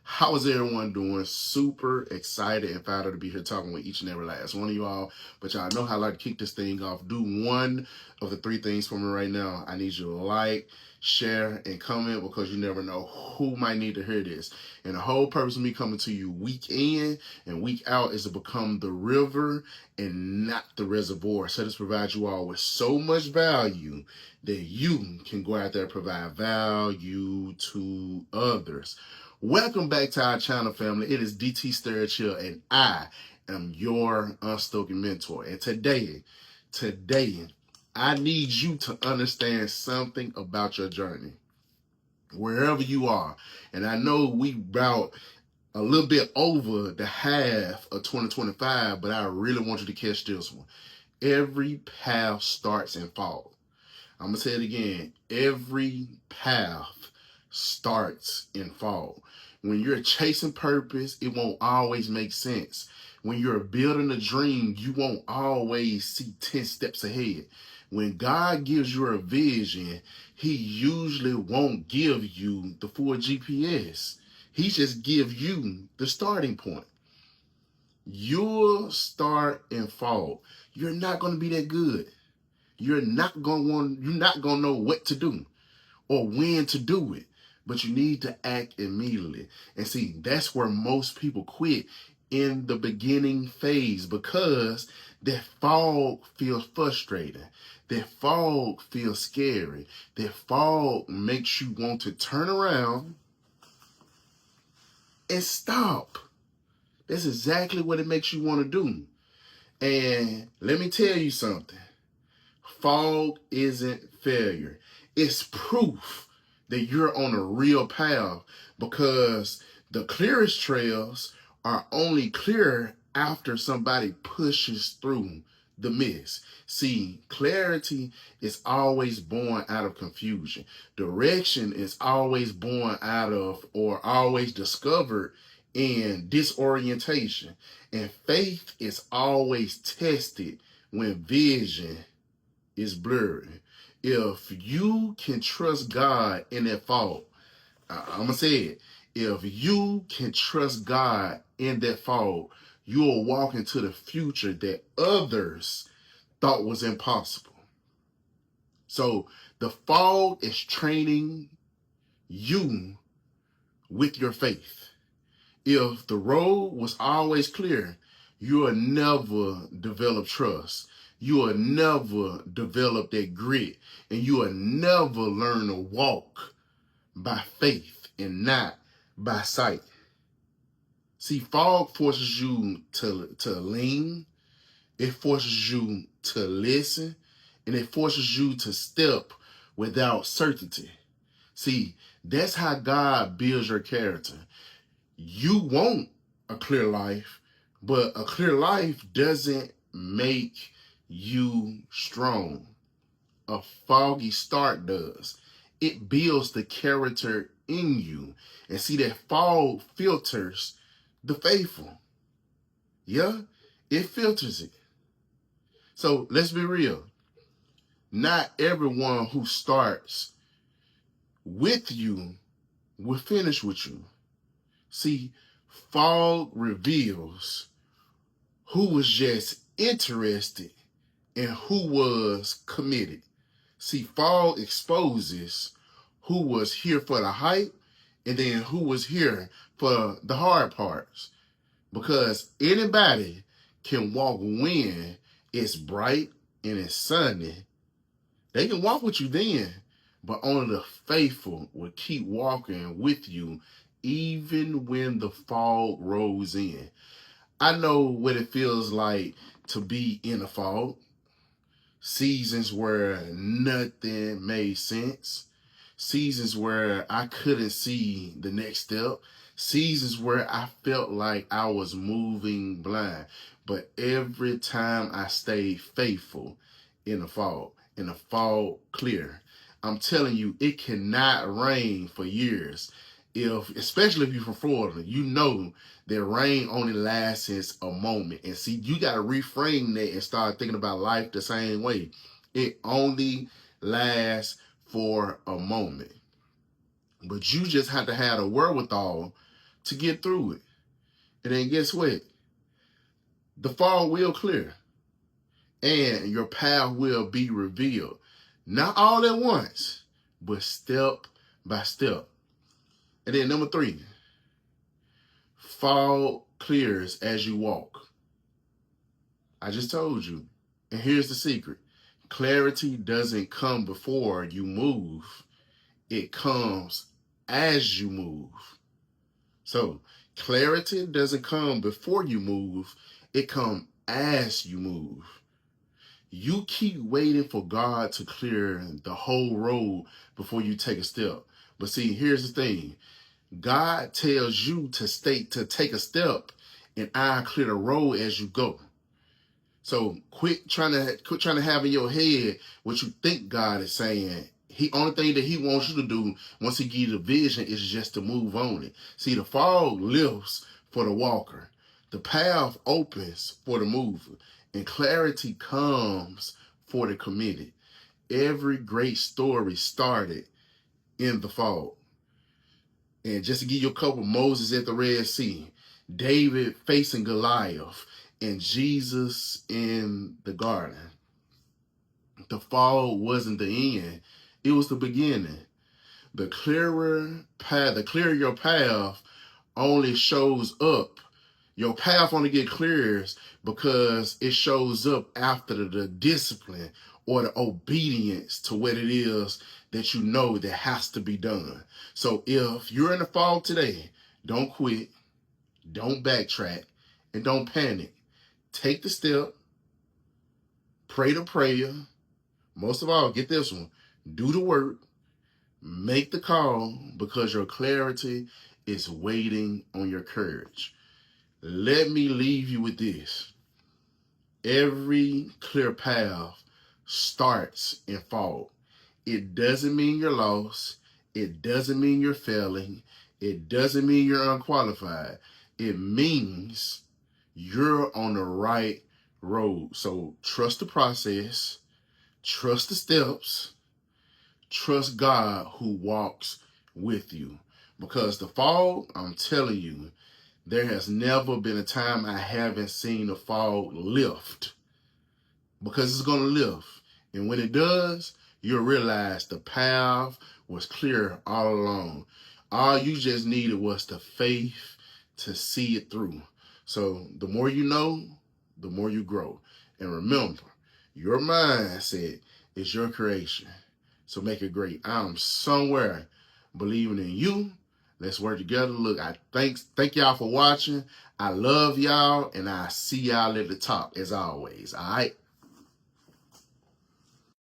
How is everyone doing? Super excited and fired up to be here talking with each and every last one of you all. But y'all know how I like to kick this thing off. Do one of the three things for me right now. I need you to like, share, and comment because you never know who might need to hear this. And the whole purpose of me coming to you week in and week out is to become the river and not the reservoir. So this provides you all with so much value that you can go out there and provide value to others. Welcome back to our channel, family. It is DT Sturghill, and I am your unspoken mentor. And today, I need you to understand something about your journey, wherever you are. And I know we brought a little bit over the half of 2025, but I really want you to catch this one. Every path starts in fall. I'm going to say it again. Every path starts in fall. When you're chasing purpose, it won't always make sense. When you're building a dream, you won't always see 10 steps ahead. When God gives you a vision, he usually won't give you the full GPS. He just gives you the starting point. You'll start in fall. You're not going to be that good. You're not gonna know what to do or when to do it, but you need to act immediately. And see, that's where most people quit in the beginning phase because that fog feels frustrating. That fog feels scary. That fog makes you want to turn around and stop. That's exactly what it makes you want to do. And let me tell you something. Fog isn't failure. It's proof that you're on a real path because the clearest trails are only clear after somebody pushes through the mist. See, clarity is always born out of confusion. Direction is always born out of or always discovered in disorientation. And faith is always tested when vision is blurry. If you can trust God in that fall, I'm going to say it. If you can trust God in that fall, you'll walk into the future that others thought was impossible. So the fall is training you with your faith. If the road was always clear, you'll never develop trust. You will never develop that grit, and you will never learn to walk by faith and not by sight. See, fog forces you to lean, it forces you to listen, and it forces you to step without certainty. See, that's how God builds your character. You want a clear life, but a clear life doesn't make you strong. A foggy start does. It builds the character in you. And see, that fog filters the faithful. Yeah, it filters it. So let's be real. Not everyone who starts with you will finish with you. See, fog reveals who was just interested and who was committed. See, fog exposes who was here for the hype and then who was here for the hard parts. Because anybody can walk when it's bright and it's sunny. They can walk with you then, but only the faithful will keep walking with you even when the fog rolls in. I know what it feels like to be in a fog. Seasons where nothing made sense. Seasons where I couldn't see the next step. Seasons where I felt like I was moving blind. But every time I stayed faithful in the fog clear, I'm telling you, it cannot rain for years. Especially if you're from Florida, you know that rain only lasts a moment. And see, you got to reframe that and start thinking about life the same way. It only lasts for a moment. But you just have to have the wherewithal to get through it. And then guess what? The fog will clear and your path will be revealed. Not all at once, but step by step. And then number 3, fog clears as you walk. I just told you. And here's the secret. Clarity doesn't come before you move. It comes as you move. So clarity doesn't come before you move. It comes as you move. You keep waiting for God to clear the whole road before you take a step. But see, here's the thing. God tells you to take a step, and I clear the road as you go. So quit trying to have in your head what you think God is saying. Only thing that he wants you to do once he gives you the vision is just to move on it. See, the fog lifts for the walker. The path opens for the mover. And clarity comes for the committed. Every great story started in the fog. And just to give you a couple, Moses at the Red Sea, David facing Goliath, and Jesus in the garden. The fog wasn't the end. It was the beginning. The clearer your path only shows up. Your path only gets clearer because it shows up after the discipline or the obedience to what it is that you know that has to be done. So if you're in the fog today, don't quit, don't backtrack, and don't panic. Take the step, pray the prayer. Most of all, get this one. Do the work, make the call, because your clarity is waiting on your courage. Let me leave you with this. Every clear path starts in fog. It doesn't mean you're lost. It doesn't mean you're failing. It doesn't mean you're unqualified. It means you're on the right road. So trust the process, trust the steps, trust God who walks with you. Because the fog, I'm telling you, there has never been a time I haven't seen the fog lift. Because it's going to lift. And when it does, you'll realize the path was clear all along. All you just needed was the faith to see it through. So the more you know, the more you grow. And remember, your mindset is your creation. So make it great. I'm somewhere believing in you. Let's work together. Look, I thank y'all for watching. I love y'all, and I see y'all at the top as always. All right.